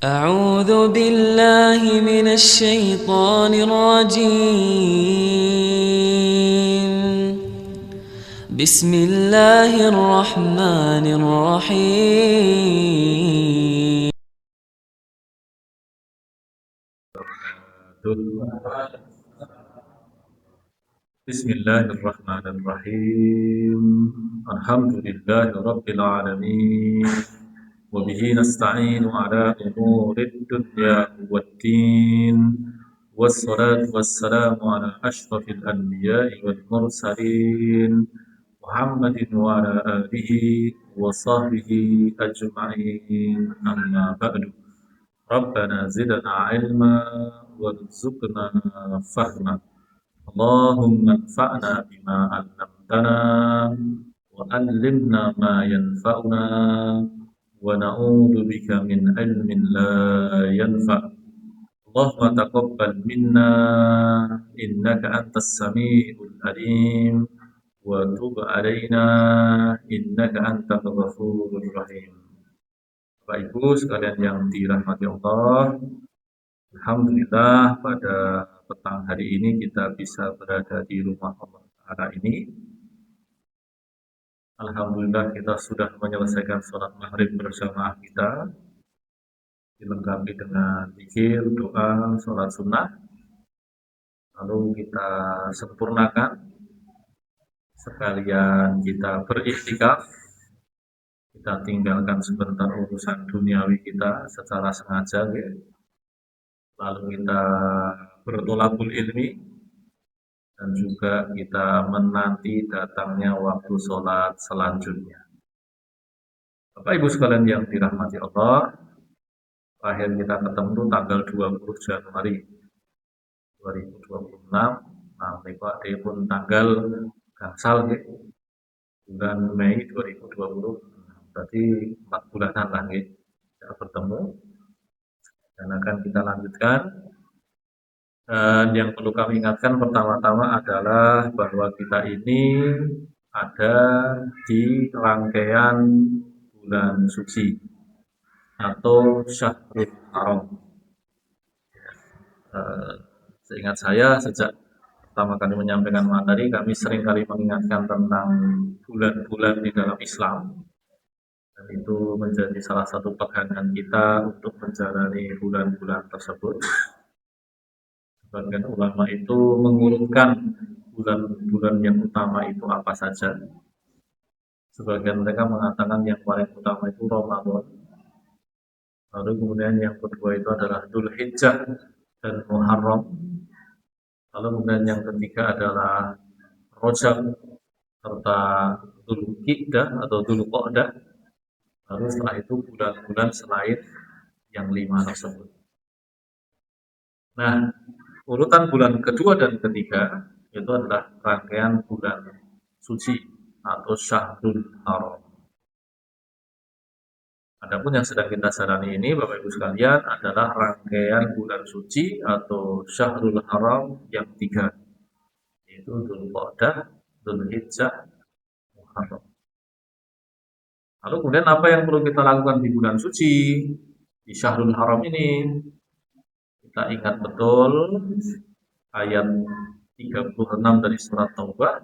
أعوذ بالله من الشيطان الرجيم. بسم الله الرحمن الرحيم. Bismillahirrahmanirrahim. Alhamdulillahi Rabbil alamin. Wa bihi nasta'inu ala umurid dunya waddin. Wassalatu wassalamu ala ashrafil anbiya'i wal mursalin. Muhammadin wa ala alihi wa sahbihi ajma'in. Amma ba'du. Rabbana zidna ilma warzuqna fahma. Allahumma anfa'na bima 'allamtana wa 'allimna ma yanfa'una wa na'udzu bika min 'ilmin la yanfa'. Allahumma taqabbal minna innaka antas sami'ul 'alim wa tub 'alaina innaka antal ghafurur rahim. Bapak Ibu sekalian yang dirahmati Allah, alhamdulillah pada petang hari ini kita bisa berada di rumah Allah Ta'ala ini. Alhamdulillah kita sudah menyelesaikan sholat maghrib bersama kita, dilengkapi dengan zikir, doa, sholat sunnah. Lalu kita sempurnakan, sekalian kita beriktikaf, kita tinggalkan sebentar urusan duniawi kita secara sengaja, ya. Lalu kita bertolabul ilmi, dan juga kita menanti datangnya waktu sholat selanjutnya. Bapak Ibu sekalian yang dirahmati Allah, terakhir kita ketemu tanggal 20 Januari 2026. Nah, Pak pun tanggal gangsal ya, bulan Mei 2020. Berarti 4 bulanan lah ya, kita bertemu. Dan akan kita lanjutkan. Dan yang perlu kami ingatkan pertama-tama adalah bahwa kita ini ada di rangkaian bulan suci atau Syahrul Haram. Seingat saya sejak pertama kali menyampaikan materi, kami sering kali mengingatkan tentang bulan-bulan di dalam Islam. Dan itu menjadi salah satu pegangan kita untuk menjalani bulan-bulan tersebut. Sebagian ulama itu mengurutkan bulan-bulan yang utama itu apa saja. Sebagian mereka mengatakan yang paling utama itu Ramadan. Lalu kemudian yang kedua itu adalah Dzulhijjah dan Muharram. Lalu kemudian yang ketiga adalah Rajab serta Dzulqa'dah atau Dzulqa'dah. Lalu setelah itu bulan-bulan selain yang 5 tersebut. Nah, urutan bulan kedua dan ketiga itu adalah rangkaian bulan suci atau Syahrul Haram. Adapun yang sedang kita jalani ini, Bapak Ibu sekalian, adalah rangkaian bulan suci atau Syahrul Haram yang 3, yaitu Dzulqa'dah, Dzulhijjah, Muharram. Lalu kemudian apa yang perlu kita lakukan di bulan suci, di Syahrul Haram ini? Kita ingat betul ayat 36 dari surat Taubah,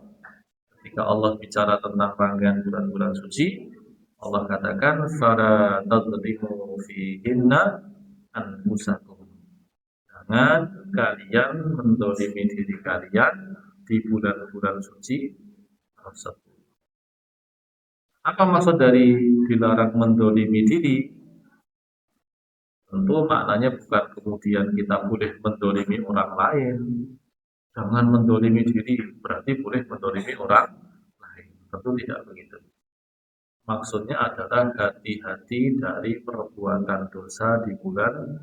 ketika Allah bicara tentang rangkaian bulan-bulan suci, Allah katakan fala tadlimu fihinna anfusakum. Jangan kalian mendolimi diri kalian di bulan-bulan suci tersebut. Apa maksud dari dilarang mendolimi diri? Tentu maknanya bukan kemudian kita boleh mendolimi orang lain. Jangan mendolimi diri, berarti boleh mendolimi orang lain. Tentu tidak begitu. Maksudnya adalah hati-hati dari perbuatan dosa di bulan.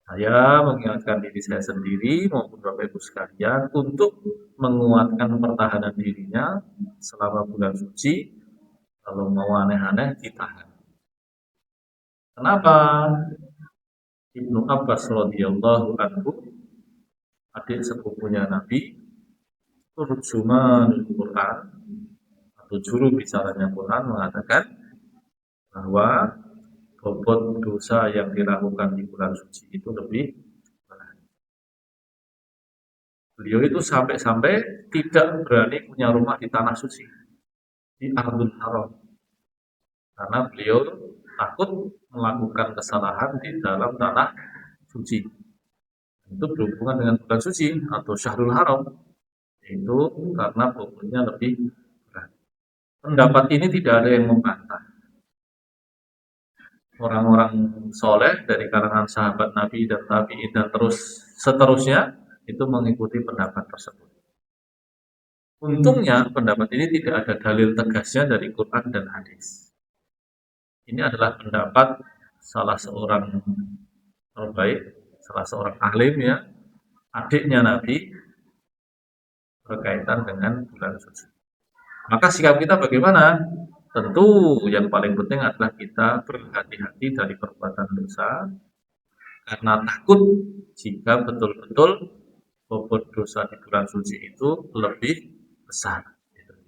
Saya mengingatkan diri saya sendiri maupun Bapak Ibu sekalian untuk menguatkan pertahanan dirinya selama bulan suci. Kalau mau aneh-aneh ditahan. Kenapa? Ibnu Abbas radhiyallahu anhu, adik sepupunya Nabi, turjumanul Quran atau juru bicaranya Quran, mengatakan bahwa bobot dosa yang dilakukan di bulan suci itu lebih berat. Beliau itu sampai-sampai tidak berani punya rumah di tanah suci, di Ardul Haram, karena beliau takut melakukan kesalahan di dalam tanah suci. Itu berhubungan dengan bulan suci atau Syahrul Haram, itu karena bobotnya lebih berat. Pendapat ini tidak ada yang membantah. Orang-orang soleh dari kalangan sahabat Nabi dan tabi'in dan terus seterusnya itu mengikuti pendapat tersebut. Untungnya pendapat ini tidak ada dalil tegasnya dari Quran dan hadis. Ini adalah pendapat salah seorang terbaik, salah seorang alim ya, adiknya Nabi berkaitan dengan bulan suci. Maka sikap kita bagaimana? Tentu yang paling penting adalah kita berhati-hati dari perbuatan dosa, karena takut jika betul-betul bobot dosa di bulan suci itu lebih besar.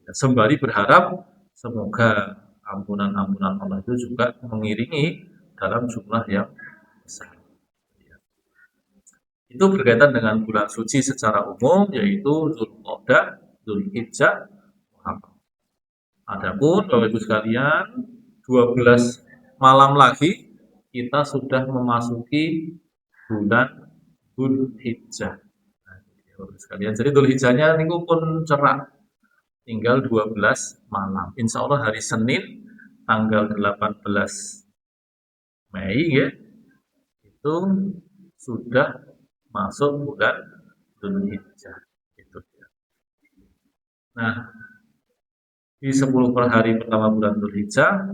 Sembari berharap semoga ampunan-ampunan Allah itu juga mengiringi dalam jumlah yang besar. Itu berkaitan dengan bulan suci secara umum, yaitu Dzulqa'dah, Dzulhijjah, Muharram. Adapun Bapak Ibu sekalian, 12 malam lagi kita sudah memasuki bulan Dzulhijjah. Nah, Bapak Ibu sekalian, jadi Dzulhijjahnya ini pun cerah, tinggal 12 malam. Insya Allah hari Senin tanggal 18 Mei ya, itu sudah masuk bulan Dzulhijjah. Nah, di 10 per hari pertama bulan Dzulhijjah,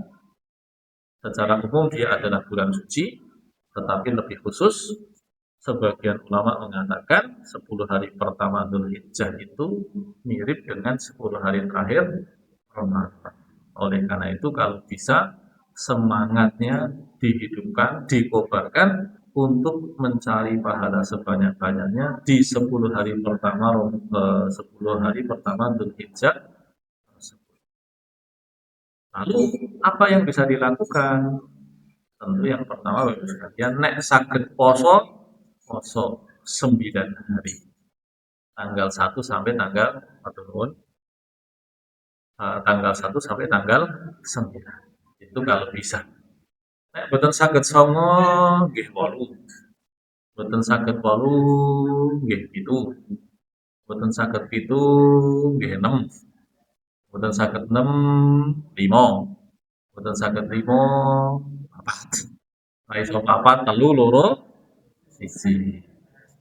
secara umum dia adalah bulan suci, tetapi lebih khusus, sebagian ulama mengatakan 10 hari pertama Dzulhijjah itu mirip dengan 10 hari terakhir Ramadan. Oleh karena itu, kalau bisa semangatnya dihidupkan, dikobarkan untuk mencari pahala sebanyak-banyaknya di 10 hari pertama 10 hari pertama Dzulhijjah. Lalu apa yang bisa dilakukan? Tentu yang pertama Bapak sekalian, nek saged poso 9 hari. Tanggal 1 sampai tanggal tanggal 1 sampai tanggal 9. Itu kalau bisa. Nek boten saged 9 nggih 8. Boten saged 8 nggih 7. Boten saged 7 nggih 6. Boten saged 6 5. Boten saged 5 4. Nah, iso 4 3 2 1.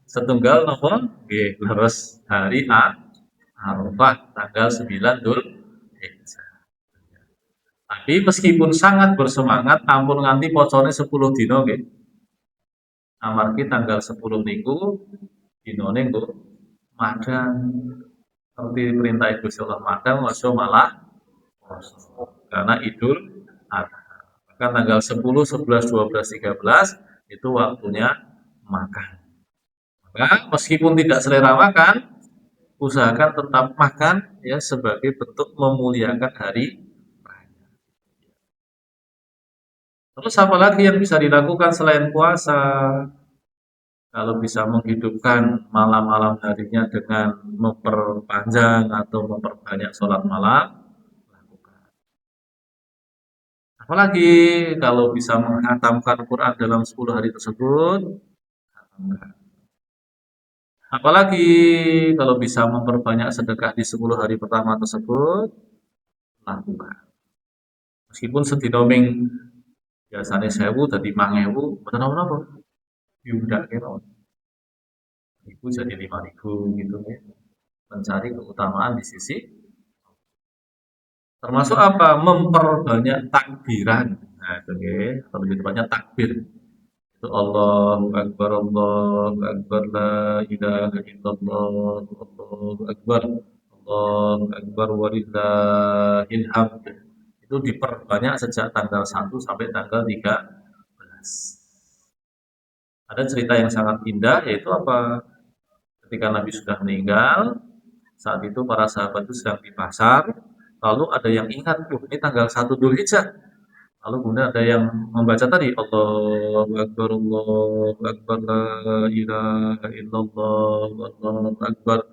Setunggal napa? Nggih, leres hari Arafah tanggal 9 Dzulhijjah. Tapi meskipun sangat bersemangat, ampun nganti pocone 10 dina nggih. Amargi tanggal 10 niku dinane nggo madang. Seperti perintah Gusti Allah madang, aja malah poso. Karena Idul Adha. Maka tanggal 10, 11, 12, 13 itu waktunya makan. Maka meskipun tidak selera makan, usahakan tetap makan ya sebagai bentuk memuliakan hari raya. Terus apa lagi yang bisa dilakukan selain puasa? Kalau bisa menghidupkan malam-malam harinya dengan memperpanjang atau memperbanyak sholat malam, lakukan. Apalagi kalau bisa menghatamkan Quran dalam 10 hari tersebut, hatamkan. Apalagi kalau bisa memperbanyak sedekah di 10 hari pertama tersebut, lakukan. Meskipun sedina ming biasanya 1000 dadi 5000, mboten napa-napa. Diundake mawon. Iku jadi 5000 gitu ya. Mencari keutamaan di sisi, termasuk apa? Memperbanyak takbiran. Nah, itu nggih, lebih tepatnya takbir. Itu Allahu Akbar, la ilaha illallah, Allahu Akbar, Allahu Akbar walillahil hamd. Itu diperbanyak sejak tanggal 1 sampai tanggal 13. Ada cerita yang sangat indah, yaitu apa? Ketika Nabi sudah meninggal, saat itu para sahabat itu sedang di pasar, lalu ada yang ingat, ini tanggal 1 Dzulhijjah. Lalu kemudian ada yang membaca tadi Allahu Akbar, la ilaha illallah, Allahu Akbar,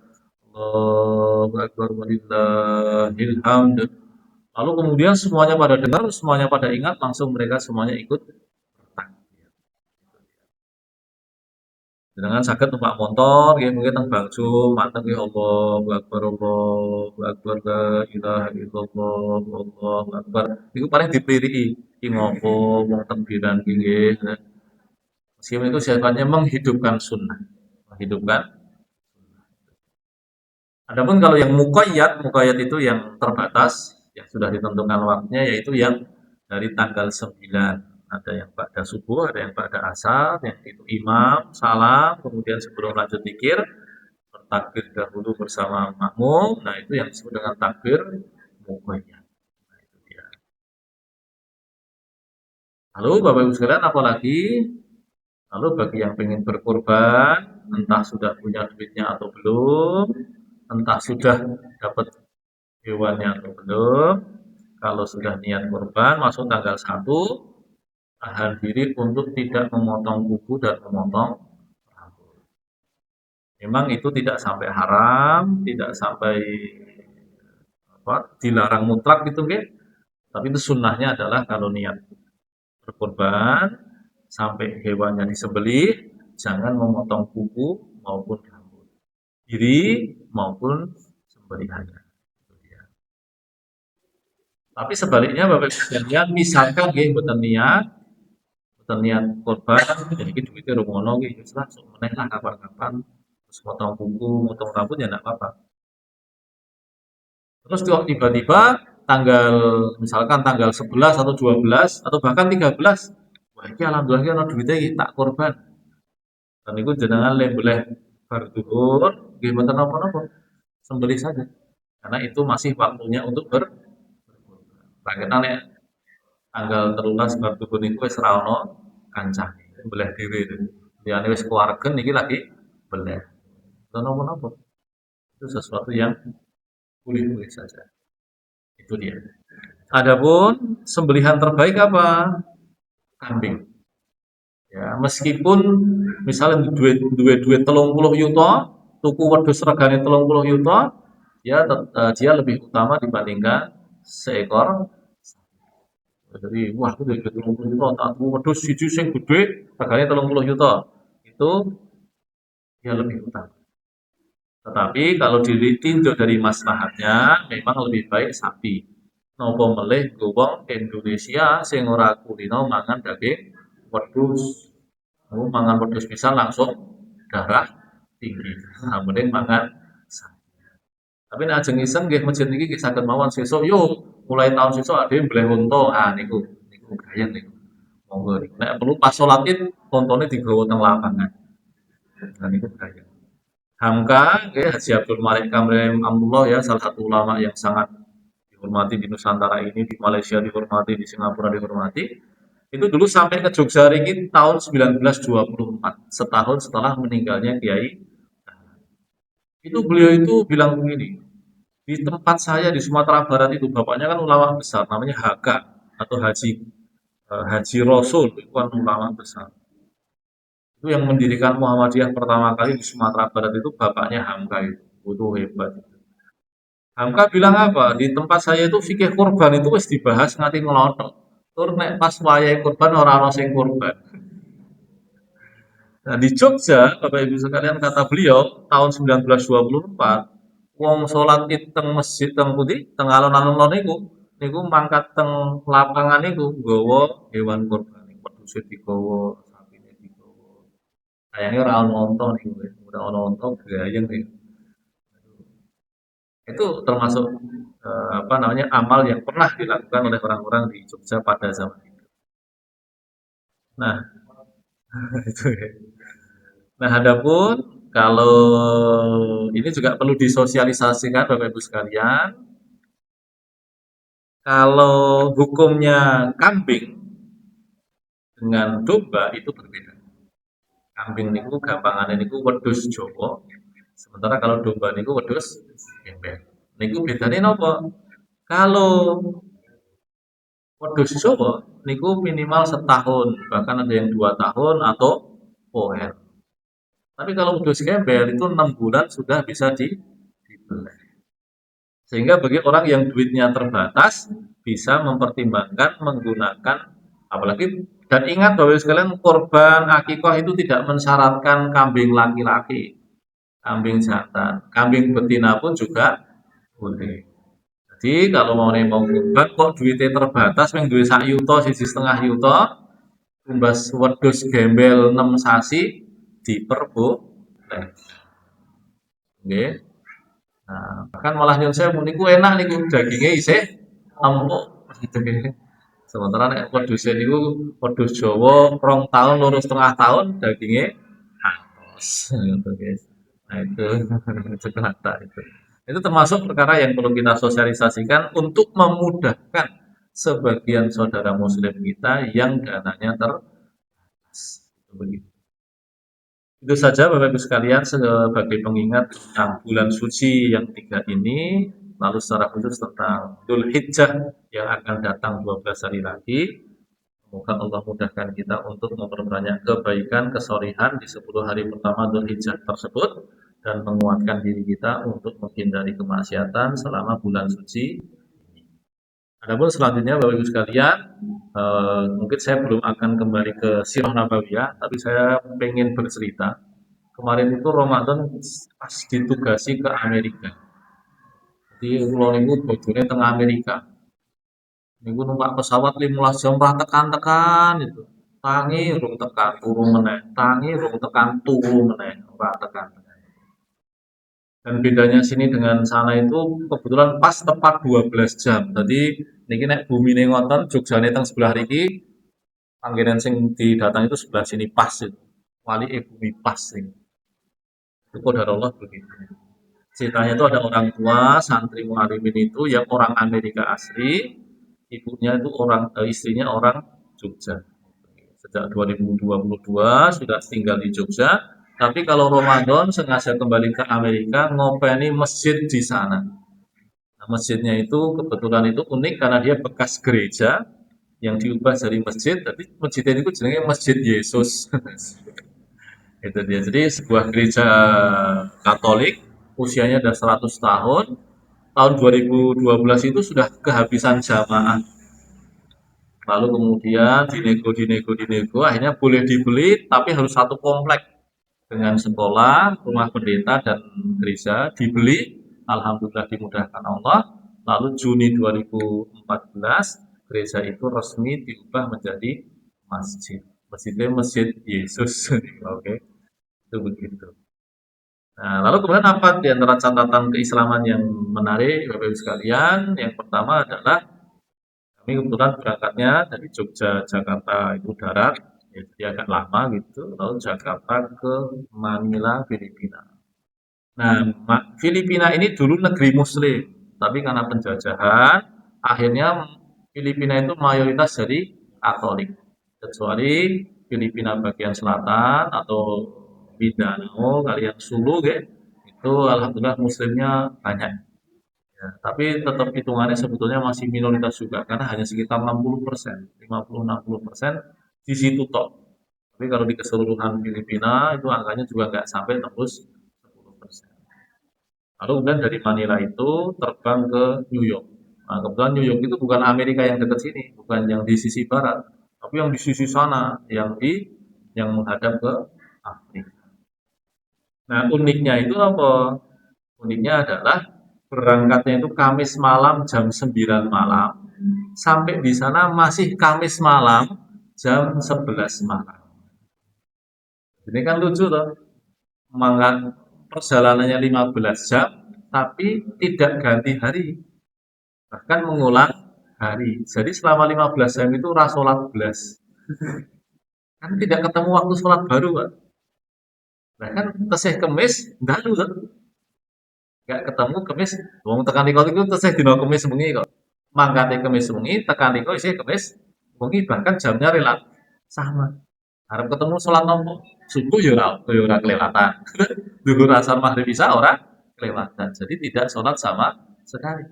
Allahu Akbar, walillahil hamd. Lalu kemudian semuanya pada dengar, semuanya pada ingat, langsung mereka semuanya ikut bertakbir. Dengan saged numpak motor, nggih mungkin teng Bangsu, mantep nggih Allahu Akbar, la ilaha illallah, Allahu Akbar. Iku paling dipilih iki ngopo wong takbiran iki nggih. Meskipun itu sifatnya menghidupkan sunnah, menghidupkan. Adapun kalau yang muqayyad itu yang terbatas, yang sudah ditentukan waktunya yaitu yang dari tanggal 9. Ada yang pada subuh, ada yang pada asar, yang itu imam, salam, kemudian sebelum lanjut zikir, bertakbir dahulu bersama makmum. Nah, itu yang disebut dengan takbir muqayyad. Nah, itu dia. Lalu Bapak Ibu sekalian apalagi? Lalu bagi yang ingin berkorban, entah sudah punya duitnya atau belum, entah sudah dapat hewannya atau belum, kalau sudah niat korban masuk tanggal 1, tahan diri untuk tidak memotong kuku dan memotong rambut. Memang itu tidak sampai haram, tidak sampai dilarang mutlak gitu kan. Tapi itu sunnahnya adalah kalau niat berkorban sampai hewannya disembelih, jangan memotong kuku maupun rambut diri maupun sembelihannya. Tapi sebaliknya Bapak Ibu sekalian, misalkan nggih mboten niat korban, jadi duitnya rumono nggih, wis lah sok meneh lah kapan-kapan, terus motong kuku, motong rambut ya enggak apa-apa. Terus kok tiba-tiba tanggal misalkan tanggal 11 atau 12 atau bahkan 13, wah iki alhamdulillah iki ana duite iki tak korban. Dan itu jenengan boleh bar zuhur, nggih mboten napa-napa, sembelih saja. Karena itu masih waktunya untuk berkorban. Kita nek tanggal 13 bar zuhur niku wis ra ono kancane, boleh dhewe itu. Liyane wis keluargen niki lagi boleh. Mboten napa-napa. Itu sesuatu yang boleh-boleh saja. Itu dia. Adapun sembelihan terbaik apa? Kambing. Ya, meskipun misalnya duit 30 juta, tuku wedhus regane 30 juta, dia lebih utama dibandingkan seekor. Jadi, wah aku duit 30 juta, tak tuku wedhus siji sing gede, regane 30 juta. Itu dia lebih utama. Tetapi kalau ditinjau dari maslahatnya, memang lebih baik sapi. Napa melih nggo wong Indonesia sing ora kulino mangan daging wedhus. Mangan wedhus pisan langsung darah tinggi. Nah, mending mangan sapi. Tapi nek ajeng iseng nggih masjid niki nggih saged mawon sesuk yo mulai tahun sesuk ade mbleh unta. Ah niku gayen niku. Monggo niku. Nek perlu pas salat Id untane digawa teng lapangan. Nah niku gayen. Hamka, nggih Haji Abdul Malik Kamrim Amrullah ya salah satu ulama yang sangat dihormati di Nusantara ini, di Malaysia dihormati, di Singapura dihormati. Itu dulu sampai ke Jogja Ringin tahun 1924, setahun setelah meninggalnya Kiai. Itu beliau itu bilang begini, di tempat saya di Sumatera Barat itu bapaknya kan ulama besar, namanya Haka atau Haji Rasul, itu kan ulama besar. Itu yang mendirikan Muhammadiyah pertama kali di Sumatera Barat itu bapaknya Hamka itu hebat. Hamka bilang apa? Di tempat saya itu fikih kurban itu wis dibahas nganti ngelotok. Tur nek pas wayahe kurban ora ana sing kurban. Nah, di Jogja, Bapak Ibu sekalian kata beliau tahun 1924, wong salat Id teng masjid teng pundi? Teng alun-alun niku mangkat teng lapangan niku nggawa hewan kurban. Wedhuse digawa, sapine digawa. Sayangnya ora ono unta niku, ora ono unta gayeng niku. Itu termasuk apa namanya amal yang pernah dilakukan oleh orang-orang di Jogja pada zaman itu. Nah, itu ya. Nah, adapun kalau ini juga perlu disosialisasikan Bapak Ibu sekalian, kalau hukumnya kambing dengan domba itu berbeda. Kambing niku gampangannya niku wedhus Jawa, sementara kalau domba niku wedhus gembel. Niku bedane napa? Kalau Wedhus Jawa niku minimal setahun, bahkan ada yang 2 tahun atau poer. Tapi kalau wedhus gembel itu 6 bulan sudah bisa dibeli. Sehingga bagi orang yang duitnya terbatas bisa mempertimbangkan menggunakan apalagi dan ingat bahwa sekalian korban akikah itu tidak mensyaratkan kambing laki-laki, kambing jantan, kambing betina pun juga boleh. Jadi kalau mau kurban kok duitnya terbatas, yang duit sak yuto, siji setengah yuto, tumbas wedhus gembel 6 sasi diperboleh. Nggih. Nah, bahkan malah nyun sewu niku enak niku dagingnya isih empuk gitu nggih. Sementara nek wedhus niku wedhus Jawa 2 tahun, 2,5 tahun dagingnya halus gitu guys. Nah itu itu kelata itu. Itu termasuk perkara yang perlu kita sosialisasikan untuk memudahkan sebagian saudara muslim kita yang dananya terbatas. Begitu. Itu saja Bapak Ibu sekalian sebagai pengingat tentang bulan suci yang 3 ini, lalu secara khusus tentang Dzul Hijjah yang akan datang 12 hari lagi. Semoga Allah mudahkan kita untuk memperbanyak kebaikan, kesolihan di 10 hari pertama Dzul Hijjah tersebut dan menguatkan diri kita untuk menghindari kemaksiatan selama bulan suci. Adapun selanjutnya Bapak Ibu sekalian, mungkin saya belum akan kembali ke Sirah Nabawiyah, tapi saya pengen bercerita. Kemarin itu Ramadan pas ditugasi ke Amerika. Jadi kula niku bojone teng Amerika. Niku numpak pesawat 15 jam ora tekan-tekan itu. Tangi rung tekan turu meneh, tangi rung tekan turu meneh, ora tekan. Dan bedanya sini dengan sana itu kebetulan pas tepat 12 jam. Jadi niki nek bumine ngoten Jogjane teng sebelah riki, panggenan sing didatang itu sebelah sini pas itu. Wali bumi pas ini. Itu qadarullah begitu. Ceritanya itu ada orang tua santri mualimin itu yang orang Amerika asli, ibunya itu istrinya orang Jogja. Sejak 2022 sudah tinggal di Jogja, tapi kalau Ramadan sengaja kembali ke Amerika ngopeni masjid di sana. Nah, masjidnya itu kebetulan itu unik karena dia bekas gereja yang diubah dari masjid, tapi masjidnya itu jenenge Masjid Yesus. Itu dia. Jadi sebuah gereja Katolik usianya sudah 100 tahun. Tahun 2012 itu sudah kehabisan jamaah. Lalu kemudian dinego, akhirnya boleh dibeli tapi harus satu komplek dengan sekolah, rumah pendeta dan gereja dibeli. Alhamdulillah dimudahkan Allah. Lalu Juni 2014 gereja itu resmi diubah menjadi masjid. Masjidnya Masjid Yesus. Oke, itu begitu. Nah, lalu kemudian apa di antara catatan keislaman yang menarik, Bapak Ibu sekalian? Yang pertama adalah kami kebetulan berangkatnya dari Jogja, Jakarta itu darat, ya, jadi agak lama gitu, lalu Jakarta ke Manila, Filipina. Nah, Filipina ini dulu negeri Muslim, tapi karena penjajahan, akhirnya Filipina itu mayoritas dari Katolik, kecuali Filipina bagian selatan atau Mindanao, kalian Sulu, ya, itu alhamdulillah Muslimnya banyak. Ya, tapi tetap hitungannya sebetulnya masih minoritas juga karena hanya sekitar 60%, 50-60% di situ tok. Tapi kalau di keseluruhan Filipina itu angkanya juga nggak sampai tembus 10%. Lalu kemudian dari Manila itu terbang ke New York. Nah, kebetulan New York itu bukan Amerika yang dekat sini, bukan yang di sisi barat, tapi yang di sisi sana, yang menghadap ke Afrika. Nah, uniknya itu apa? Uniknya adalah berangkatnya itu Kamis malam jam 9 malam, sampai di sana masih Kamis malam jam 11 malam. Ini kan lucu toh, mangkat perjalanannya 15 jam, tapi tidak ganti hari, bahkan mengulang hari. Jadi selama 15 jam itu rasolat belas. Kan tidak ketemu waktu sholat baru, Pak. Nah kan tesih kemis, dalu tuh. Gak ketemu kemis, wong tekan riko itu tesih dina kemis bengi kok. Mangkate kemis bengi, tekan riko isih kemis bengi, bahkan jamnya relatif sama. Harap ketemu sholat nopo, subuh ya ora kelewatan. Zuhur asar maghrib isya ora kelewatan. Jadi tidak sholat sama sekali.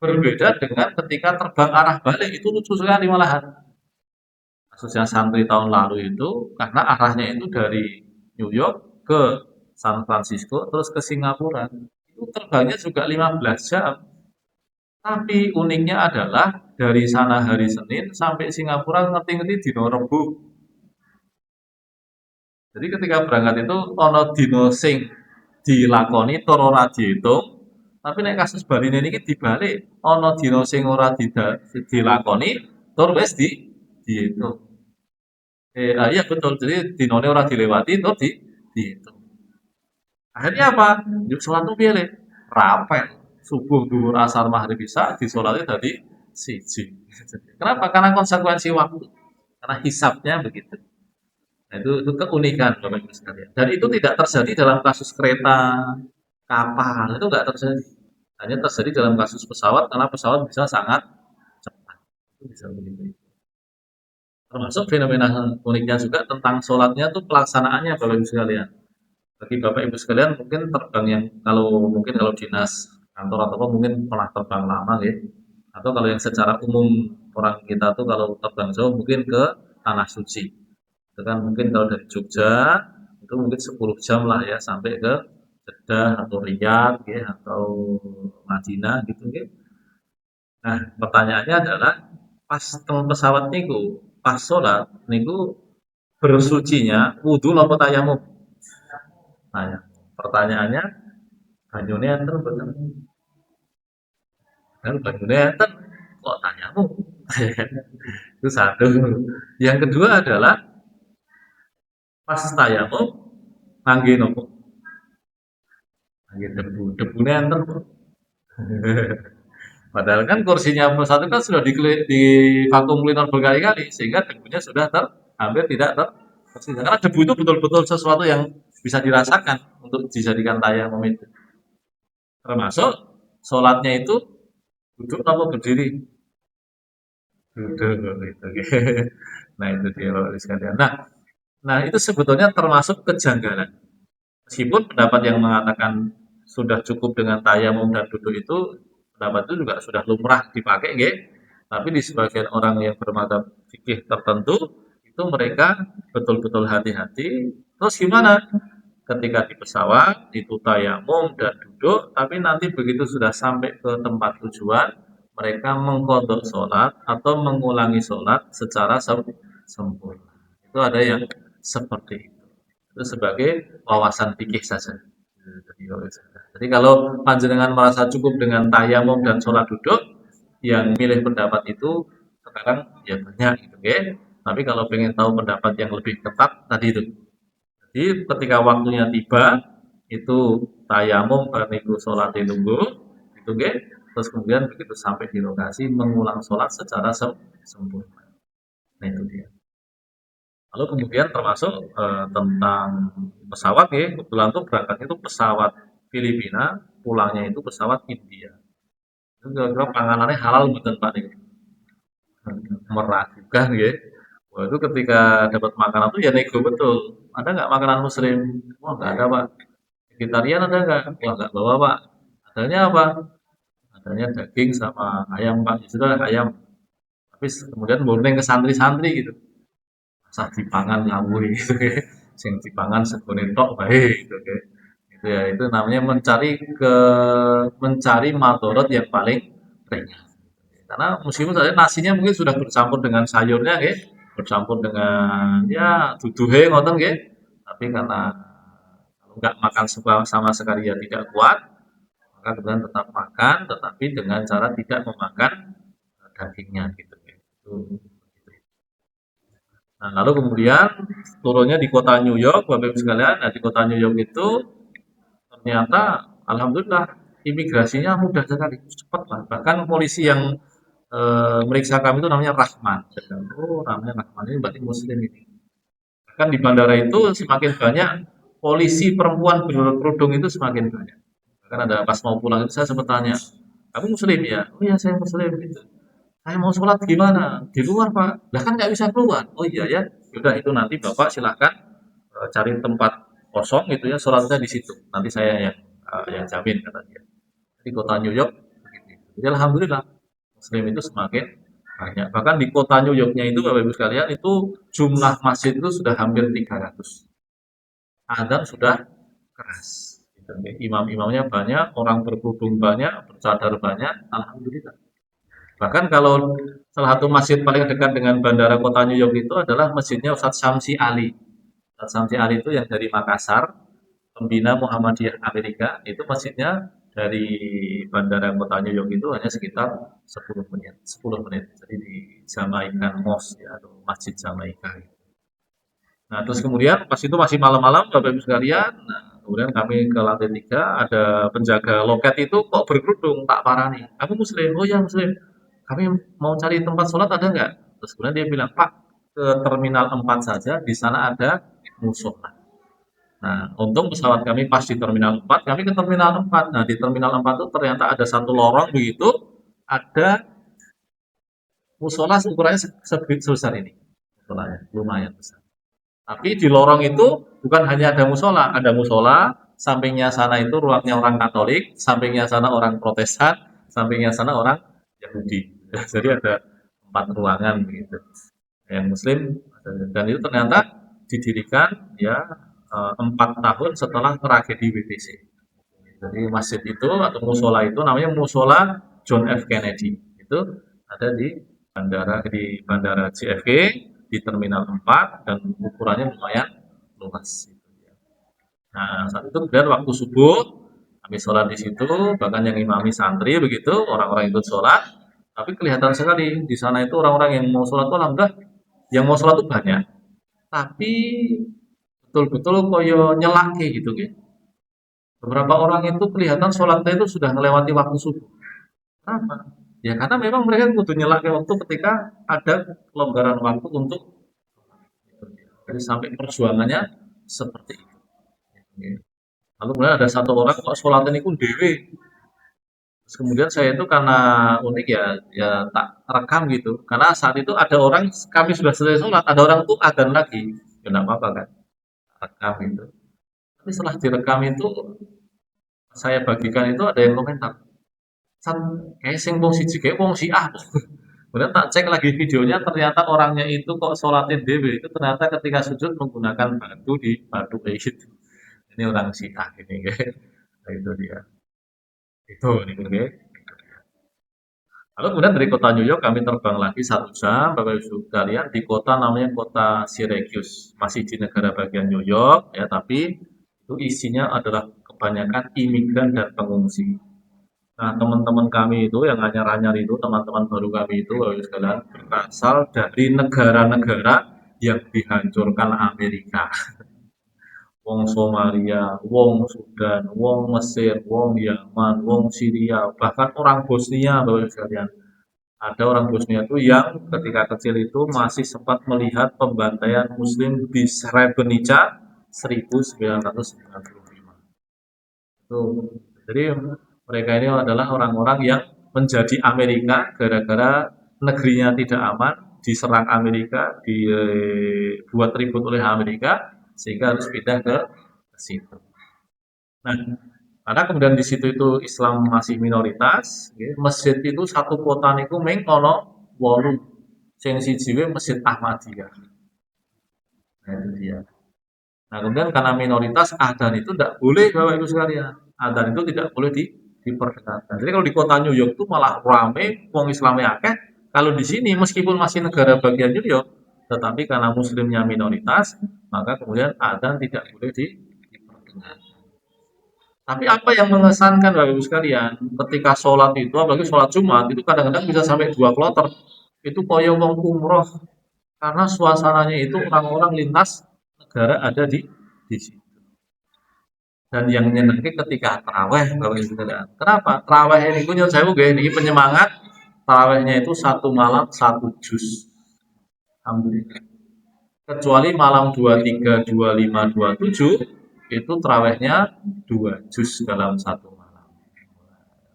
Berbeda dengan ketika terbang arah balik, itu lucu sekali malahan. Kasusnya santri tahun lalu itu, karena arahnya itu dari New York ke San Francisco, terus ke Singapura. Itu terbangnya juga 15 jam. Tapi uniknya adalah dari sana hari Senin sampai Singapura ngerti-ngerti dino Rebo. Jadi ketika berangkat itu ono dino sing dilakoni tur ora diitung, tapi nek kasus Bali ini dibalik, ono dino sing ora dilakoni tur wis diitung. Iya betul. Jadi dinone ora dilewati tur diitung. Akhirnya apa? Yuk sholat tuh pilih rapel subuh duhur asar maghrib isya disolati tadi siji. Kenapa? Karena konsekuensi waktu. Karena hisapnya begitu. Nah, itu keunikan Bapak Ibu sekalian. Dan itu tidak terjadi dalam kasus kereta, kapal, itu nggak terjadi. Hanya terjadi dalam kasus pesawat karena pesawat bisa sangat cepat. Itu bisa begitu. Termasuk fenomena uniknya juga tentang sholatnya tuh pelaksanaannya Bapak Ibu sekalian. Bagi Bapak Ibu sekalian mungkin terbang yang kalau dinas kantor atau mungkin pernah terbang lama ya. Atau kalau yang secara umum orang kita tuh kalau terbang jauh mungkin ke tanah suci. Itu kan mungkin kalau dari Jogja itu mungkin 10 jam lah ya sampai ke Jeddah atau Riyadh ya atau Madinah gitu ya. Nah, pertanyaannya adalah pas teng pesawat niku, pas sholat niku bersucinya wudhu apa tayamum? Nah, ya. Pertanyaannya banyune enten mboten? Kan banyune enten kok tayamum? Itu satu. Yang kedua adalah pas tayamum ngangge nopo? Ngangge debu. Debune enten kok. Padahal kan kursinya pesawat itu kan sudah di vakum cleaner berkali-kali sehingga debunya sudah hampir tidak tersisa. Karena debu itu betul-betul sesuatu yang bisa dirasakan untuk dijadikan tayamum itu. Termasuk sholatnya itu duduk atau berdiri? Duduk gitu. Nah itu dia Bapak sekalian. Nah itu sebetulnya termasuk kejanggalan. Meskipun pendapat yang mengatakan sudah cukup dengan tayamum dan duduk itu pendapat itu juga sudah lumrah dipakai, nggih. Tapi di sebagian orang yang bermadzhab fikih tertentu itu mereka betul-betul hati-hati. Terus gimana? Ketika di pesawat itu tayamum dan duduk, tapi nanti begitu sudah sampai ke tempat tujuan, mereka mengkodok sholat atau mengulangi sholat secara sempurna. Itu ada yang seperti itu. Itu sebagai wawasan fikih saja. Jadi kalau panjenengan merasa cukup dengan tayamum dan sholat duduk, yang milih pendapat itu sekarang ya banyak gitu ya. Tapi kalau pengen tahu pendapat yang lebih ketat tadi itu. Jadi ketika waktunya tiba, itu tayamum bariku sholat nunggu, itu ya. Terus kemudian begitu sampai di lokasi mengulang sholat secara sempurna. Nah itu dia. Lalu kemudian termasuk tentang pesawat ya, kebetulan tuh berangkatnya itu pesawat Filipina, pulangnya itu pesawat India. Itu kira-kira panganannya halal betul Pak nih. Meragukan ya. Wah itu ketika dapat makanan tuh ya nego betul. Ada nggak makanan Muslim? Wah nggak ada Pak. Vegetarian ada nggak? Wah nggak bawa Pak. Adanya apa? Adanya daging sama ayam Pak. Ya sudah ayam. Tapi kemudian boarding ke santri-santri gitu. Sah dipangan ngawur gitu ya. Sing dipangan segone tok bae gitu ya. Itu ya itu namanya mencari madorot yang paling ringan. Karena meskipun saja nasinya mungkin sudah bercampur dengan sayurnya ya, bercampur dengan ya duduhe ngoten nggih. Tapi karena kalau nggak makan sama sekali ya tidak kuat, maka kemudian tetap makan tetapi dengan cara tidak memakan dagingnya gitu. Itu. Nah, lalu kemudian turunnya di kota New York, Bapak Ibu sekalian. Nah, di kota New York itu ternyata alhamdulillah imigrasinya mudah sekali, cepat lah. Bahkan polisi yang meriksa kami itu namanya Rahman. Oh, namanya Rahman ini berarti Muslim ini. Bahkan di bandara itu semakin banyak polisi perempuan berkerudung itu semakin banyak. Bahkan ada pas mau pulang itu saya sempat tanya, kamu Muslim ya? Oh iya saya Muslim. Gitu. Saya mau sholat gimana? Di luar Pak. Lah kan nggak bisa keluar. Oh iya ya. Sudah itu nanti Bapak silahkan cari tempat kosong gitu ya sholatnya di situ. Nanti saya yang jamin kata dia. Di kota New York. Jadi alhamdulillah Muslim itu semakin banyak. Bahkan di kota New Yorknya itu Bapak Ibu sekalian itu jumlah masjid itu sudah hampir 300. Adzan sudah keras. Gitu. Imam-imamnya banyak, orang berkerudung banyak, bercadar banyak, alhamdulillah. Bahkan kalau salah satu masjid paling dekat dengan bandara kota New York itu adalah masjidnya Ustadz Syamsi Ali. Ustadz Syamsi Ali itu yang dari Makassar, pembina Muhammadiyah Amerika, itu masjidnya dari bandara kota New York itu hanya sekitar 10 menit. 10 menit. Jadi di Jamaican Mosque ya, atau Masjid Jamaika. Nah, terus kemudian pas itu masih malam-malam Bapak Ibu sekalian, nah, kemudian kami ke lantai 3, ada penjaga loket itu kok berkerudung, tak parani. Aku muslim, oh ya muslim. Kami mau cari tempat sholat ada nggak? Terus kemudian dia bilang, Pak, ke terminal 4 saja, di sana ada musola. Nah, untung pesawat kami pas di terminal 4, kami ke terminal 4. Nah, di terminal 4 itu ternyata ada satu lorong begitu, ada musola ukurannya sebesar ini. Musolanya, lumayan besar. Tapi di lorong itu bukan hanya ada musola, sampingnya sana itu ruangnya orang Katolik, sampingnya sana orang Protestan, sampingnya sana orang Yahudi. Jadi ada 4 ruangan begitu. Yang Muslim dan itu ternyata didirikan ya 4 tahun setelah tragedi WTC. Jadi masjid itu atau musola itu namanya musola John F Kennedy. Itu ada di bandara JFK di Terminal 4 dan ukurannya lumayan luas. Nah, saat itu kemudian waktu subuh kami sholat di situ, bahkan yang imami santri begitu, orang-orang ikut sholat. Tapi kelihatan sekali di sana itu orang-orang yang mau sholat itu alhamdulillah, yang mau sholat itu banyak. Tapi betul-betul koyo nyelake gitu gitu. Beberapa orang itu kelihatan sholatnya itu sudah melewati waktu subuh. Kenapa? Ya karena memang mereka butuh nyelake waktu ketika ada kelonggaran waktu untuk jadi sampai perjuangannya seperti itu. Lalu kemudian ada satu orang kok sholatnya itu dewe. Terus kemudian saya itu karena unik ya, ya tak rekam gitu. Karena saat itu ada orang, kami sudah selesai sholat, ada orang tuh adzan lagi. Ya enggak apa-apa kan, rekam itu. Tapi setelah direkam itu, saya bagikan itu ada yang komentar. San, kayak sing wong siji kayak wong Syiah. Kemudian tak cek lagi videonya, ternyata orangnya itu kok sholatin dewe. Itu ternyata ketika sujud menggunakan batu di batu kayak gitu. Ini orang Syiah ini kayak. Nah, itu dia. Itu nih kayak. Lalu kemudian dari kota New York kami terbang lagi 1 jam, Bapak Ibu sekalian, di kota namanya kota Syracuse, masih di negara bagian New York ya, tapi itu isinya adalah kebanyakan imigran dan pengungsi. Nah, teman-teman kami itu yang anyar-anyar itu, teman-teman baru kami itu, Bapak Ibu sekalian, berasal dari negara-negara yang dihancurkan Amerika. Wong Somalia, wong Sudan, wong Mesir, wong Yaman, wong Syria, bahkan orang Bosnia, Bapak Ibu sekalian. Ada orang Bosnia itu yang ketika kecil itu masih sempat melihat pembantaian Muslim di Srebrenica 1995. Itu, jadi mereka ini adalah orang-orang yang menjadi Amerika gara-gara negerinya tidak aman, diserang Amerika, dibuat ribut oleh Amerika, sehingga harus pindah ke situ. Nah, karena kemudian di situ itu Islam masih minoritas, masjid itu satu kota niku mung ana 8. Sing siji Masjid Ahmadiyah. Nah, itu dia. Nah, kemudian karena minoritas adzan itu tidak boleh Bapak Ibu sekalian. Adzan itu tidak boleh diperdengarkan. Jadi kalau di kota New York itu malah rame, wong Islamnya akeh. Kalau di sini meskipun masih negara bagian New York, tetapi karena muslimnya minoritas, maka kemudian adzan tidak boleh diperdengarkan. Tapi apa yang mengesankan Bapak Ibu sekalian, ketika sholat itu, apalagi sholat Jumat, itu kadang-kadang bisa sampai 2 kloter. Itu koyo wong umroh, karena suasananya itu orang-orang lintas negara ada di situ. Dan yang nyenengke ketika taraweh, Bapak Ibu sekalian. Kenapa? Taraweh ini punya saya ini penyemangat. Tarawehnya itu 1 malam 1 juz. Alhamdulillah. Kecuali malam 23, 25, 27 itu tarawehnya 2 juz dalam 1 malam.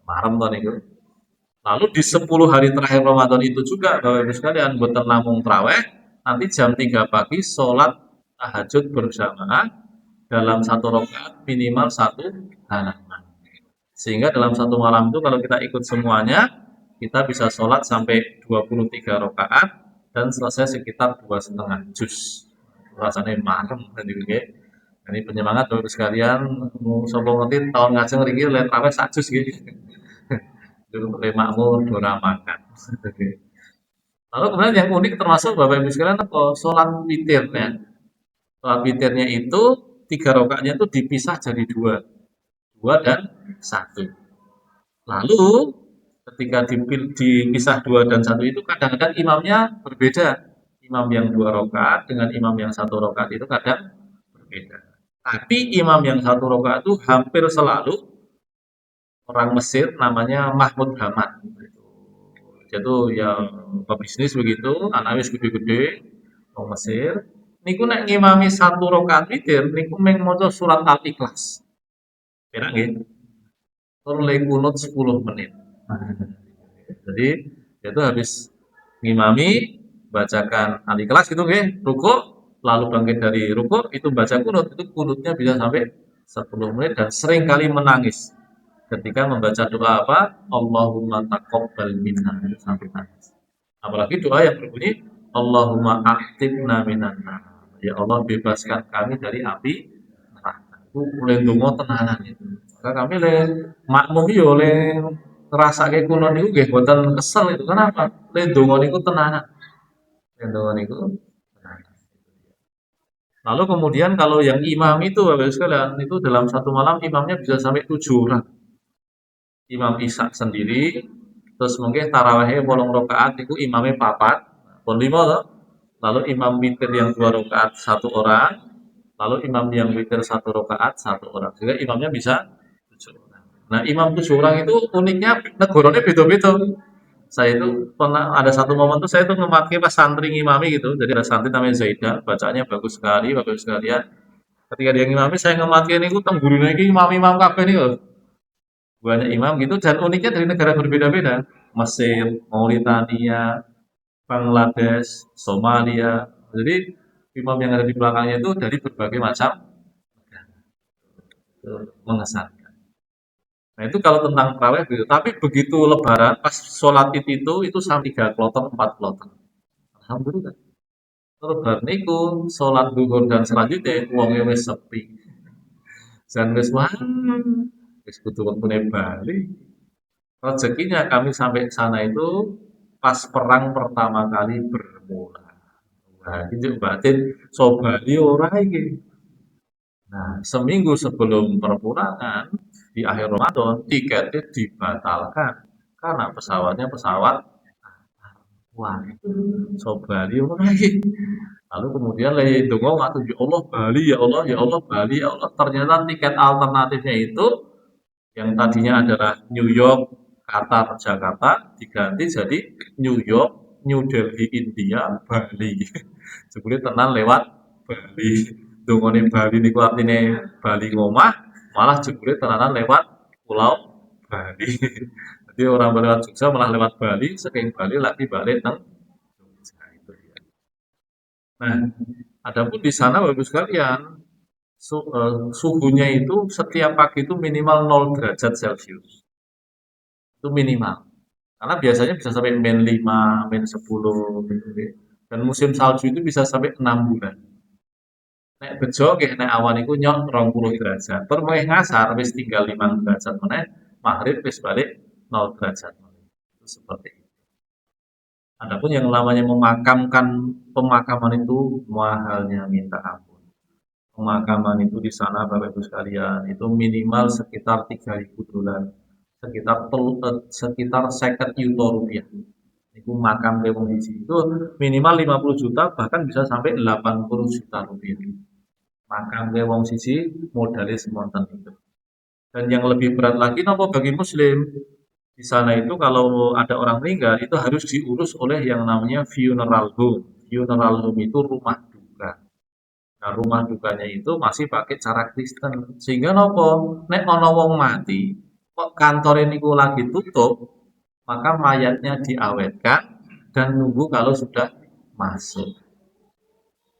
Malam kan itu. Lalu di 10 hari terakhir Ramadan itu juga Bapak Ibu sekalian buat namung taraweh, nanti jam 3 pagi sholat tahajud berjamaah dalam 1 rakaat minimal 1 halaman. Sehingga dalam satu malam itu kalau kita ikut semuanya, kita bisa sholat sampai 23 rakaat dan selesai sekitar 2,5 juz. Rasanya marem tadi nggih. Ini penyemangat Bapak sekalian, sapa ngerti tahun ngajeng ngriki lihat raweh sak juz nggih. Durung le makmur ora makan. Lalu kemudian yang unik termasuk Bapak Ibu sekalian apa? Sholat witirnya. Sholat witirnya itu 3 rakaatnya itu dipisah jadi dua, dua dan satu. Lalu ketika dipisah dua dan satu itu kadang-kadang imamnya berbeda. Imam yang 2 rakaat dengan imam yang 1 rakaat itu kadang berbeda. Tapi imam yang 1 rakaat itu hampir selalu orang Mesir namanya Mahmud Hamad. Dia tuh yang pebisnis begitu, anaknya wis gede-gede, orang Mesir. Niku nek ngimami 1 rakaat witir, niku meng maca surat Al-Ikhlas. Kira nggih? Tur le kunut 10 menit. Jadi itu habis ngimami bacakan Al-Ikhlas gitu nggih, rukuk, lalu bangkit dari rukuk itu baca kunut, itu kunutnya bisa sampai 10 menit dan sering kali menangis ketika membaca doa apa? Allahumma taqabbal minna itu sampai nangis. Apalagi doa yang berbunyi Allahumma a'tibna minan nar. Ya Allah bebaskan kami dari api neraka. Itu mulai donga tenanan itu. Maka kami le makmum yo le ngrasake kuno niku nggih boten kesel itu. Kenapa? Le donga niku tenanan. Le donga niku tenanan. Lalu kemudian kalau yang imam itu Bapak sekalian, itu dalam satu malam imamnya bisa sampai 7 orang. Imam Ishak sendiri, terus mungkin tarawihnya 8 rakaat itu imamnya papat, pun 5 loh. Lalu imam witir yang 2 rakaat 1 orang, lalu imam yang witir 1 rakaat 1 orang. Sehingga imamnya bisa 7 orang. Nah imam 7 orang itu uniknya negoranya beda-beda. Saya itu pernah ada satu momen tuh saya tuh memakai pas santri ngimami gitu. Jadi ada santri namanya Zaida, bacaannya bagus sekali, bagus sekalian. Ketika dia ngimami saya ngemakai ini, tenggurine iki imam-imam kabeh nih loh. Banyak imam gitu dan uniknya dari negara berbeda-beda. Mesir, Mauritania, Bangladesh, Somalia. Jadi imam yang ada di belakangnya itu dari berbagai macam mengesankan. Nah itu kalau tentang tarawih gitu. Tapi begitu Lebaran pas sholat itu sampai 3 kloter, 4 kloter. Alhamdulillah. Lebaran niku sholat duhur dan selanjutnya uangnya wis sepi. Dan wis wah, wis kudu wektune Bali. Rezekinya kami sampai ke sana itu pas perang pertama kali bermula. Nah, ini batin so Bali ora iki. Nah, seminggu sebelum perpulangan di akhir Ramadan tiketnya dibatalkan karena pesawatnya pesawat wah so Bali ora iki. Lalu kemudian lagi dongo ngatur ya Allah Bali ya Allah ya Allah Bali ya Allah. Ternyata tiket alternatifnya itu yang tadinya adalah New York, Qatar, Jakarta diganti jadi New York, New Delhi, India, Bali. Jebule tenan lewat Bali. Dongone Bali niku artine Bali ngomah, malah jebule tenanan lewat Pulau Bali. Jadi orang lewat Jogja malah lewat Bali, saking Bali lagi balik teng Jogja itu dia. Nah, adapun di sana bagus sekalian suhunya itu setiap pagi itu minimal 0 derajat Celcius. Itu minimal. Karena biasanya bisa sampai -5, -10 gitu ya. Dan musim salju itu bisa sampai 6 bulan. Nek bejo nggih nek awan iku nyok 20 derajat. Tur mulai ngasar wis tinggal 5 derajat meneh, maghrib wis balik 0 derajat meneh. Itu seperti itu. Adapun yang namanya memakamkan pemakaman itu mahalnya minta ampun. Pemakaman itu di sana Bapak Ibu sekalian itu minimal sekitar 3.000 dolar, sekitar 50 juta rupiah. Itu makam wong siji itu minimal 50 juta bahkan bisa sampai 80 juta rupiah. Makam wong siji modalnya semonten itu. Dan yang lebih berat lagi nopo bagi muslim di sana itu kalau ada orang meninggal itu harus diurus oleh yang namanya funeral home. Funeral home itu rumah duka. Nah, rumah dukanya itu masih pakai cara Kristen. Sehingga nopo, nek ana wong mati, kok kantor ini lagi tutup, maka mayatnya diawetkan dan nunggu kalau sudah masuk.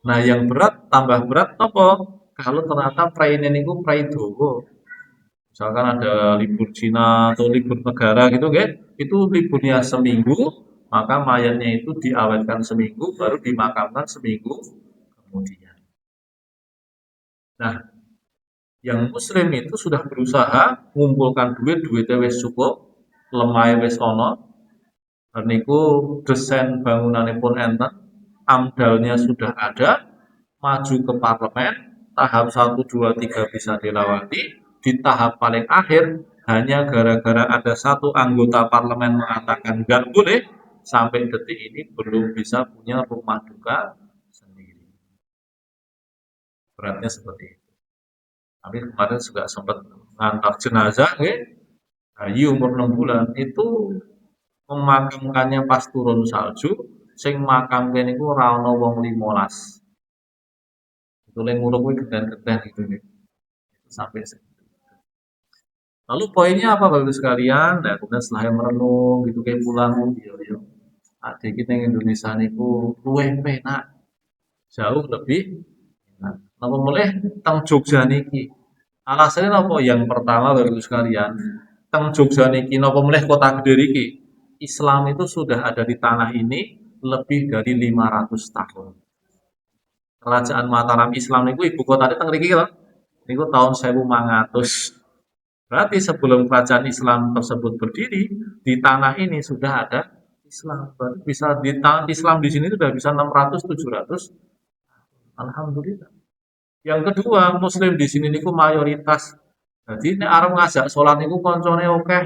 Nah, yang berat tambah berat nopo? Kalau ternyata praine niku prai dowo. Misalkan ada libur Cina atau libur negara gitu, nggih, itu liburnya seminggu, maka mayatnya itu diawetkan seminggu, baru dimakamkan seminggu kemudian. Nah, yang muslim itu sudah berusaha mengumpulkan duit, duitnya wis cukup, lemah wis ono, dan niku desain bangunannya pun enten, amdalnya sudah ada, maju ke parlemen, tahap 1, 2, 3 bisa dilewati, di tahap paling akhir hanya gara-gara ada satu anggota parlemen mengatakan nggak boleh, sampai detik ini belum bisa punya rumah duka sendiri. Beratnya seperti itu. Tapi kemarin juga sempat ngantar jenazah, bayi umur 6 bulan itu memakamkannya pas turun salju, sing makamke niku ora ana wong 15. Itu lek ngurung kuwi geden-geden gitu nih. Sampai segitu. Lalu poinnya apa Bapak sekalian? Nah, kemudian setelah merenung gitu kayak pulang, yo adik kita yang Indonesia niku luwih penak, jauh lebih enak. Napa mulai teng Jogja niki? Alasannya napa? Yang pertama Bapak sekalian, teng Jogja niki napa mulai kota gede niki? Islam itu sudah ada di tanah ini lebih dari 500 tahun. Kerajaan Mataram Islam niku ibu kotanya teng mriki lho. Niku tahun 1500. Berarti sebelum kerajaan Islam tersebut berdiri, di tanah ini sudah ada Islam. Berarti bisa di Islam di sini sudah bisa 600 700. Alhamdulillah. Yang kedua, muslim di sini niku mayoritas. Jadi ini arep ngajak sholat niku koncone oke.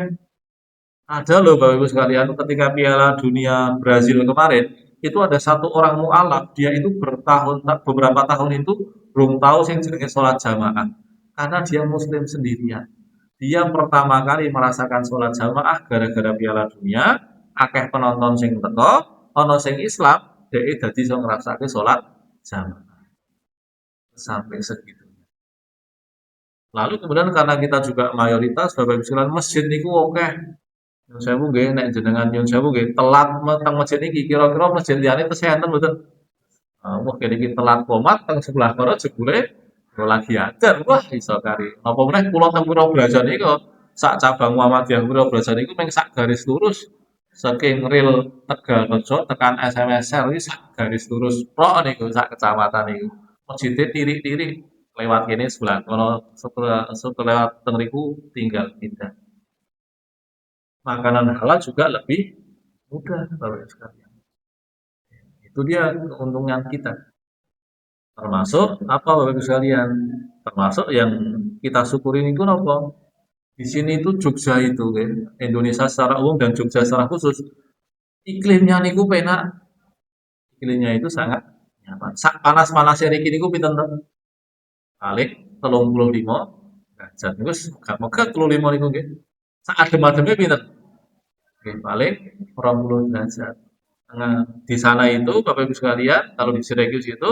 Ada loh Bapak Ibu sekalian, ketika Piala Dunia Brazil kemarin, itu ada satu orang mualaf, dia itu beberapa tahun itu belum tahu sing jenenge sholat jamaah. Karena dia muslim sendirian. Dia pertama kali merasakan sholat jamaah gara-gara Piala Dunia, akeh penonton sing teko, ono sing Islam, dhek dadi iso ngrasake sholat jamaah. Sampai segitu. Lalu kemudian karena kita juga mayoritas Bapak Ibu sekalian masjid niku oke. Nyun sewu nggih nek jenengan nyun sewu nggih telat teng masjid niki kira-kira masjid liyane tesih enten mboten? Wah kene iki telat komat teng sebelah kono jebule lagi ajar. Wah iso kari. Napa meneh kula teng Pura Blajan niku sak cabang Muhammadiyah Pura Blajan niku mung sak garis lurus saking ril Tegalrejo tekan SMSR iki sak garis lurus tok niku sak kecamatan niku. Masjide tirik-tirik lewat kene sebelah kono setelah lewat teng riku tinggal pindah. Makanan halal juga lebih mudah Bapak Ibu sekalian. Itu dia keuntungan kita. Termasuk apa Bapak Ibu sekalian? Termasuk yang kita syukurin itu apa? Di sini itu Jogja itu kan, Indonesia secara umum dan Jogja secara khusus, iklimnya niku penak, iklimnya itu sangat nyaman. Sak panas-panasnya niki niku pinten ten? Paling 35 derajat. Niku gak megah 35 niku nggih. Sak adem-ademe pinten? Nggih, paling 20 derajat. Nah, di sana itu Bapak Ibu sekalian, kalau di Syracuse itu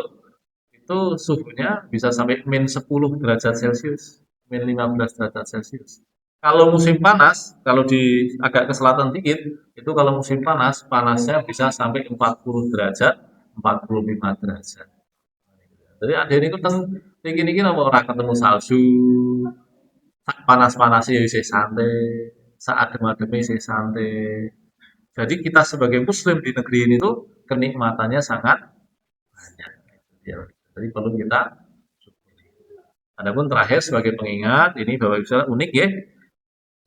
suhunya bisa sampai -10 derajat Celcius, -15 derajat Celcius. Kalau musim panas, kalau di agak ke selatan dikit, itu kalau musim panas, panasnya bisa sampai 40 derajat, 45 derajat. Jadi ada ini kan tinggi-tinggi apa orang ketemu salju, sak panas-panasnya ya isih santai, sak adem-ademnya isih santai. Jadi kita sebagai muslim di negeri ini tuh kenikmatannya sangat banyak. Ya, jadi perlu kita syukuri. Adapun terakhir sebagai pengingat, ini Bapak Ibu sekalian unik ya.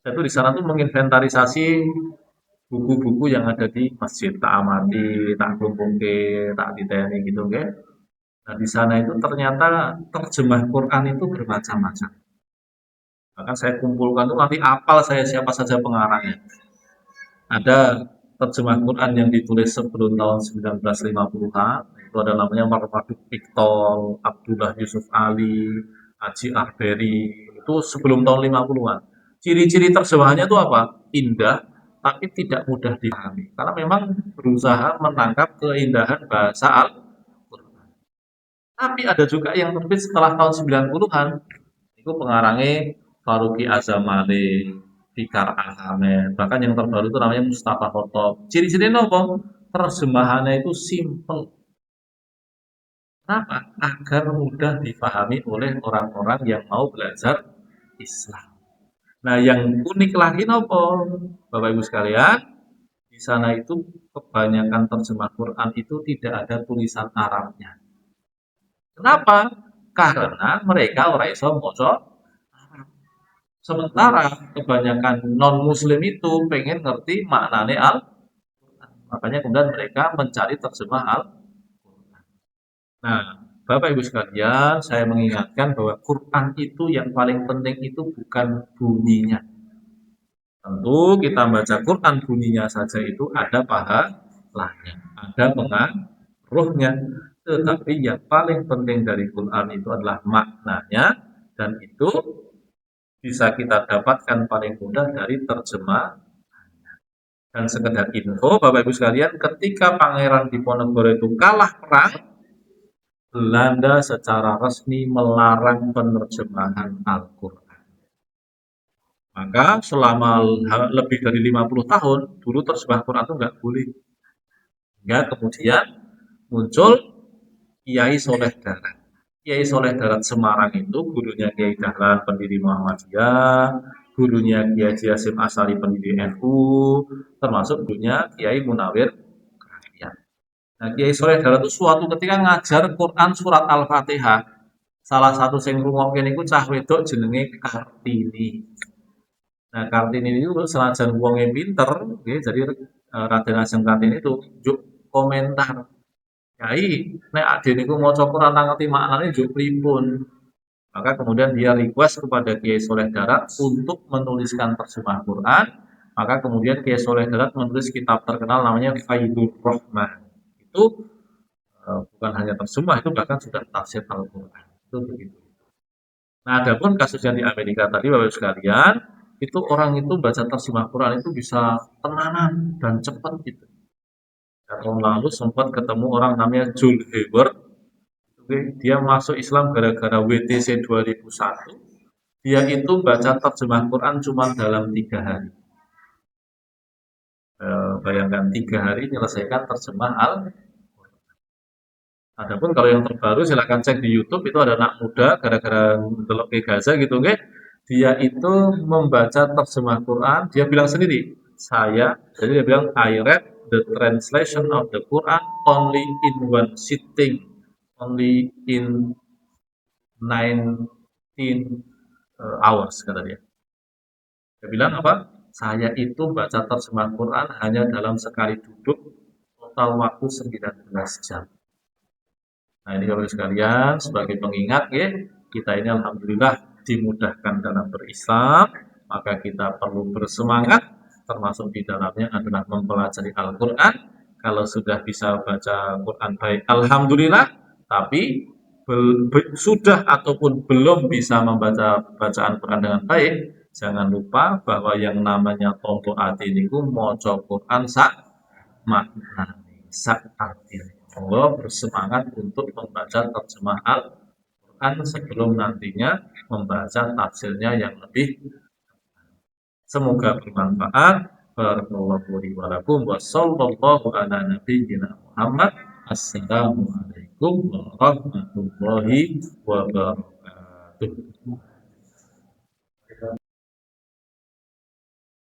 Saya tuh di sana tuh menginventarisasi buku-buku yang ada di masjid, tak amati, tak kumpulke, tak diteni gitu ya. Nah di sana itu ternyata terjemah Quran itu bermacam-macam. Bahkan saya kumpulkan tuh nanti apal saya siapa saja pengarangnya. Ada terjemah Quran yang ditulis sebelum tahun 1950-an, itu ada namanya Marmaduke Piktol, Abdullah Yusuf Ali, Haji Ahberi, itu sebelum tahun 50-an. Ciri-ciri terjemahannya itu apa? Indah, tapi tidak mudah dipahami. Karena memang berusaha menangkap keindahan bahasa Al-Quran. Tapi ada juga yang terbit setelah tahun 90-an, itu pengarangnya Faruqi Azamali, Fikar Ahmed, bahkan yang terbaru itu namanya Mustafa Khotob. Ciri-cirinya apa? Terjemahannya itu simple. Kenapa? Agar mudah dipahami oleh orang-orang yang mau belajar Islam. Nah, yang unik lagi nopo, Bapak Ibu sekalian, di sana itu kebanyakan terjemah Quran itu tidak ada tulisan Arabnya. Kenapa? Karena mereka orang iso maca Arab. Sementara kebanyakan non muslim itu pengen ngerti maknane Al-Quran. Makanya kemudian mereka mencari terjemah Al-Quran. Nah, Bapak Ibu sekalian, saya mengingatkan bahwa Quran itu yang paling penting itu bukan bunyinya. Tentu kita baca Quran bunyinya saja itu ada pahalanya, ada pengaruhnya. Tetapi yang paling penting dari Quran itu adalah maknanya, dan itu bisa kita dapatkan paling mudah dari terjemah. Dan sekedar info, Bapak Ibu sekalian, ketika Pangeran Diponegoro itu kalah perang, Belanda secara resmi melarang penerjemahan Al-Quran. Maka selama lebih dari 50 tahun, dulu terjemah Quran itu nggak boleh. Hingga kemudian muncul Kiai Soleh Darat. Kiai Soleh Darat Semarang itu gurunya Kiai Dahlan pendiri Muhammadiyah, gurunya Kiai Haji Hasyim Asy'ari pendiri NU, termasuk gurunya Kiai Munawir Kerapian. Nah, Kiai Soleh Darat itu suatu ketika ngajar Quran surat Al-Fatihah. Salah satu sing ngrungokke niku cah wedok jenenge Kartini. Nah, Kartini itu senajan wonge pinter, nggih, jadi Raden Ajeng Kartini itu juk komentar. Yai, nek ade niku maca Quran ngerti maknane juk pripun. Maka kemudian dia request kepada Kiai Soleh Darat untuk menuliskan terjemah Quran. Maka kemudian Kiai Soleh Darat menulis kitab terkenal namanya Faidur Rahman. Itu bukan hanya terjemah, itu bahkan sudah tafsir Al-Quran. Itu begitu. Nah, adapun kasus yang di Amerika tadi, Bapak Ibu sekalian, itu orang itu baca terjemah Quran itu bisa tenanan dan cepat gitu. Ya, tahun lalu sempat ketemu orang namanya Jul Hayward. Oke, dia masuk Islam gara-gara WTC 2001. Dia itu baca terjemah Quran cuma dalam 3 hari. Bayangkan 3 hari menyelesaikan terjemah Al. Adapun kalau yang terbaru silahkan cek di YouTube, itu ada anak muda gara-gara delok ke Gaza gitu, nggih. Dia itu membaca terjemah Quran, dia bilang sendiri, jadi dia bilang I read the translation of the Quran only in one sitting, only in 19 hours kata dia. Dia bilang apa? Saya itu baca terjemah Quran hanya dalam sekali duduk, total waktu 19 jam. Nah, ini Bapak sekalian, sebagai pengingat ya, kita ini alhamdulillah dimudahkan dalam berislam, maka kita perlu bersemangat, termasuk di dalamnya adalah mempelajari Al-Quran. Kalau sudah bisa baca Quran baik, alhamdulillah, tapi sudah ataupun belum bisa membaca bacaan Quran dengan baik, jangan lupa bahwa yang namanya tompo ati niku maca Quran sak maknane, sak artine. Allah bersemangat untuk membaca terjemah Al-Quran sebelum nantinya membaca tafsirnya yang lebih. Semoga bermanfaat. Barakallahu li wa lakum wa sallallahu ala nabiyyina Muhammad. Assalamualaikum warahmatullahi wabarakatuh.